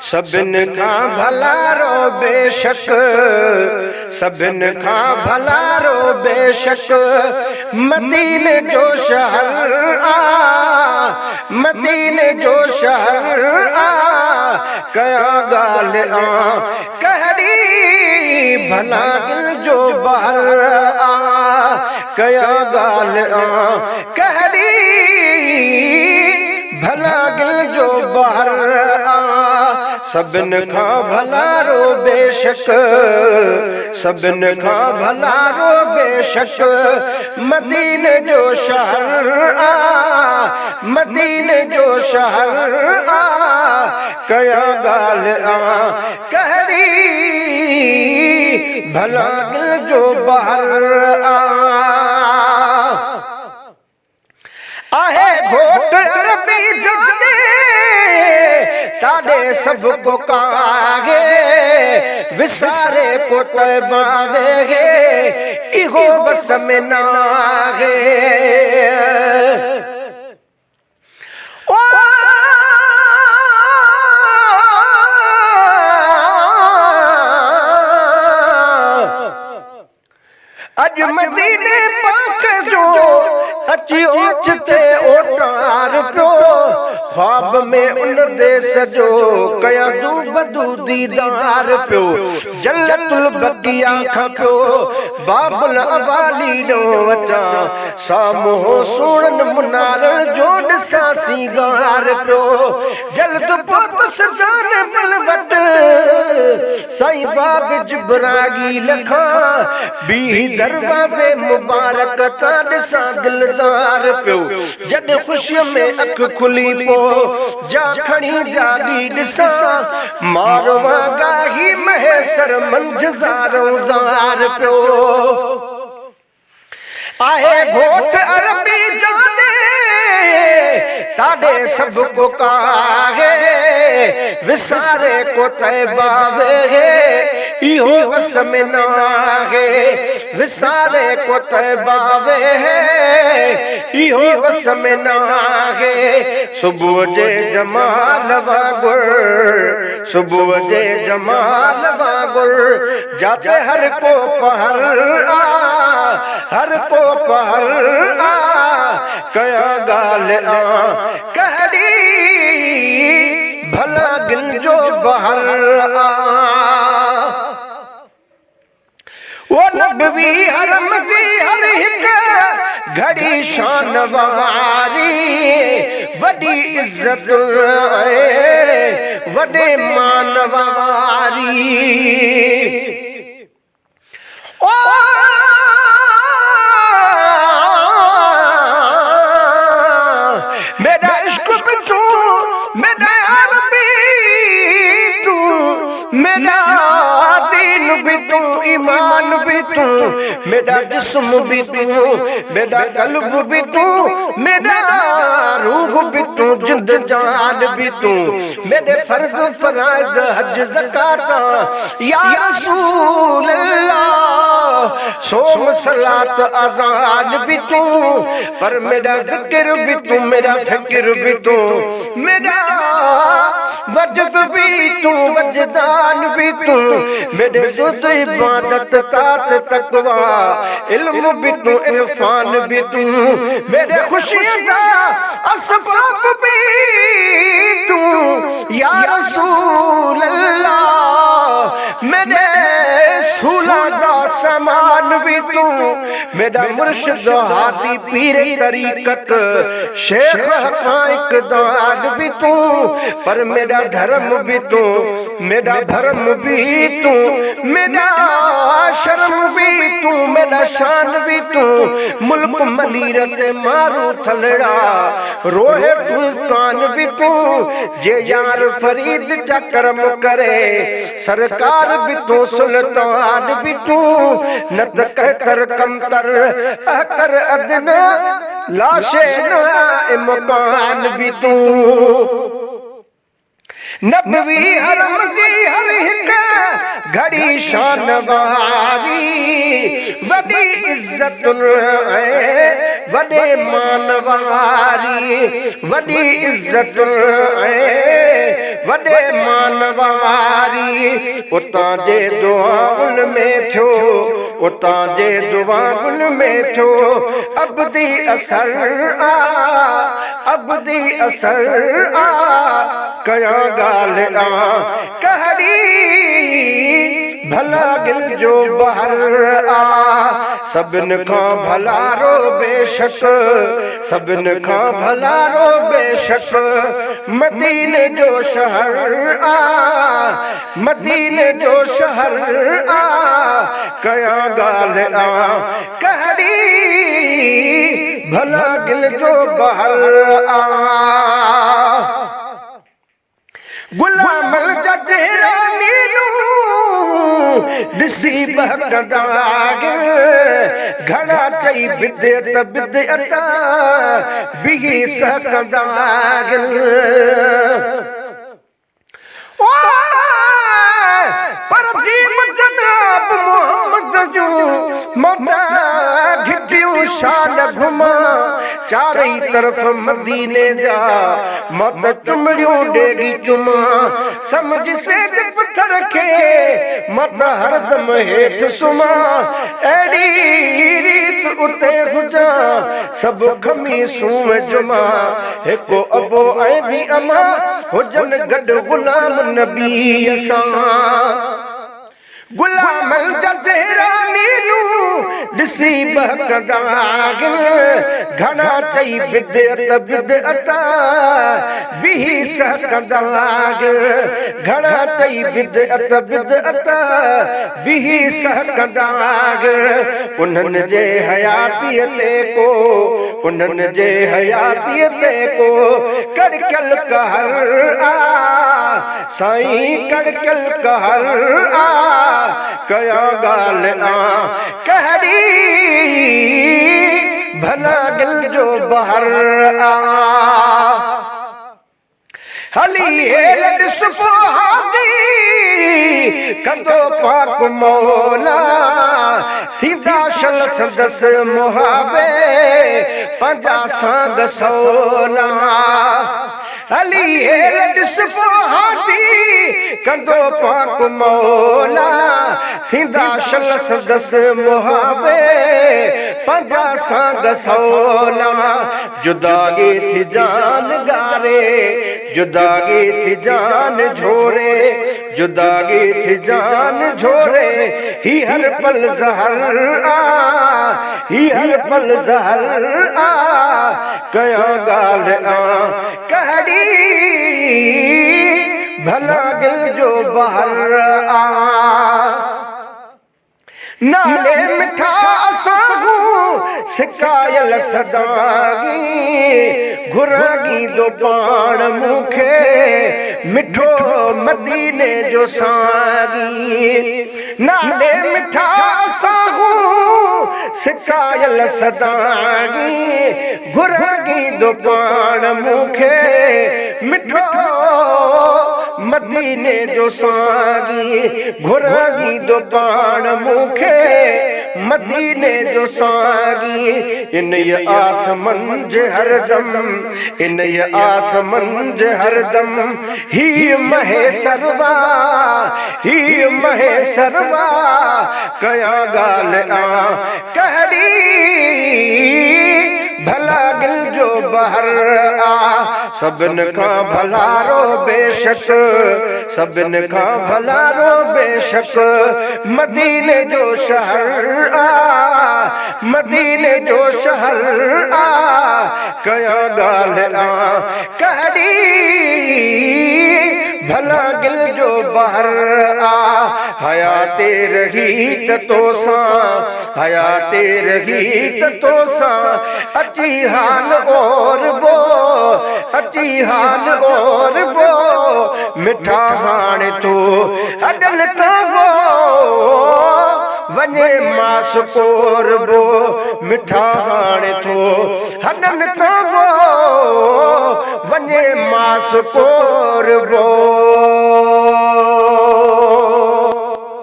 सबिन खां भला रो बेशक, सबिन खां भला रो बेशक, मदीने जो शहर आ, मदीने जो शहर आ, कया गाल आ कहड़ी भला दिल जो बाहर आ, कया गाल आ कहड़ी भला दिल जो बाहर आ। सबिन खां भला रो बेशक, सबिन खां भला रो बेशक, मदीने जो शहर आ, मदीने जो शहर आ, कया गाल आ कहड़ी भला दिल जो बाहर आ। आहे घोट अरबी जाने ताड़े सब को कागे, विसारे को तबावे इहो बस में नागे। अज मदीने पाक जो अची ओचते ओटार प्यो, ख्वाब में उन देश जो कया दू बदू दीदार प्यो, जन्नतुल बकिया खां प्यो बाबुल अवाली नो वचा, सामो सोणन मुनार जो ॾिसां सीगार प्यो, जल्द पोतुस जान बल वट साईं बाब जिब्रागी लखा, बी दरवाज़े मुबारक का ॾिसां दिलदार प्यो, जॾहिं ख़ुशीअ में अख खुली पो जा खणी जागी ॾिसां, मारवा गाही महेसर मंझ ज़ारो ज़ार प्यो। आहे घोट अरबी जाने ताड़े सब को कागे, विसारे को तबावे इहो बस में नागे, विसारे को तबावे इहो बस में नागे। सुबुह जे जमाल वागुर, सुबुह जे जमाल वागुर, जाते हर को पहर आ, हर को पहर आ, कया गाल आ कहड़ी भला दिल जो बाहर आ। वो नबवी हरम की हर हिक घड़ी शान वारी, वडी इज्जत वडे मान वारी। ओ मेरा इश्क भी तू, मेरा अरबी तू, मेरा दीन भी तू, ईमान भी तू, मेरा जिस्म भी तू, मेरा कल्ब भी तू, मेरा रूह भी तू, जिंद जान भी तू, मेरे फर्ज फराइज हज ज़कात या रसूल अल्लाह, सोम सलात अज़ान भी तू, पर मेरा ज़िक्र भी तू, मेरा फ़िक्र भी तू, मेरा वजद भी तू, वजदान भी तू, मेरे जुज़ इबादत तात तकवा, इल्म भी तू, इरफान भी तू, मेरे खुशियाँ का असबाब भी तू, या रसूल अल्लाह, मेरे सूला का सामान भी तू, मेरा मुर्शिद हादी पीर तरीकत शेख हक़ाइक़ दान भी तू, पर मेरा धर्म भी तू, मेरा धर्म भी तू, मेरा शर्म भी तू, मेरा शान भी तू, मुल्क मलीरत मारू थलड़ा रोहे तुस्तान भी तू, जे यार फरीद जा करम करे सरकार भी तू, सुल्तान भी तू, नत कहकर कमतर अहकर अदना लाशे ना मकान भी तू। नबवी हरम जी हर हिक घड़ी शान वारी वॾी इज्जत वॾे मान वारी वॾी इज्जत वॾे मान वारी उतां जे दुआउनि में थियो उतां जे दुआउनि में थियो अबदी असर आ अबदी असर आ कया ॻाल्हि आ कहिड़ी भला दिल जो बहर आ सभिनि खां भलारो बेशक सभिनि खां भलारो बेशक मदीने जो शहर आ मदीने जो शहर आ कया ॻाल्हि आ कहिड़ी भला दिल जो बहर आ गुलाम जरा ॾिसी बहकंदा घड़ा चई बिदत बिदत बिही सकंदा पर जीव जनाब मोहम्मद जो मोटा घिटियूं शान घुमा चारई तरफ मदीने जा मत चुमड़ियूं डेगी चुमा समझ से पत्थर खे मत हरदम हेठ सुमा एड़ी रीत उते हुजा सब खमी सूम जुमा हिको अबो ऐं भी अमा हुजन गॾु गुलाम नबी सां गुलाम जरा नीलू ॾिसी बहकंदा घड़ा चई बिदत बिदत बिही सकंदा घड़ा चई बिदत बिदत बिही सकंदा उन्हनि जे हयातीअ ते को उन्हनि जे हयातीअ ते को कड़कल कहर आ साईं कड़कल कहर आ कया ॻाल्हि आ कहिड़ी भला दिल जो बहर आ हली हेल सुहादी कंदो पाक मौला थींदा शल संदस मुहाबे पंजा सांग सौला हली हेल सुहादी कंदो पाक मौला थींदा शल संदस मुहाबे पंजा सांग सौला जुदागी थी जान गारे जुदागी थी जान झोरे जुदागी थी जान झोरे ही हर पल जहर आ ही हर पल जहर आ कया ॻाल्हि आ कहिड़ी भला दिल जो बहर आ नाले मिठा असां सिकायल सदागी घुरागी दो पाण मूंखे मिठो मदीने जो सागी नाले मिठा असां सिकायल सदागी घुरागी दो पाण मूंखे मिठो मदीने जो सागी घुरागी दो पाण मूंखे मदीने जो सागी इन ये आसमन जे हरदम इन ये आसमन जे हरदम ही महे सरवा ही महे सरवा कया ॻाल्हि आ कहिड़ी भला दिल जो बहर आ सभिनि खां भलारो बेशक सभिनि खां भलारो बेशक मदीने जो शहर आ मदीने जो शहर आ कया ॻाल्हि आ कहिड़ी भला दिल जो बहर आ हयाते रही त तोसां हयाते रही त तोसां अची हाल और बो अची हाल और बो मिठा हाणे तो अडल कागो वने मास कोरबो मिठा हाणे तो अडल कागो बने मास कोर वो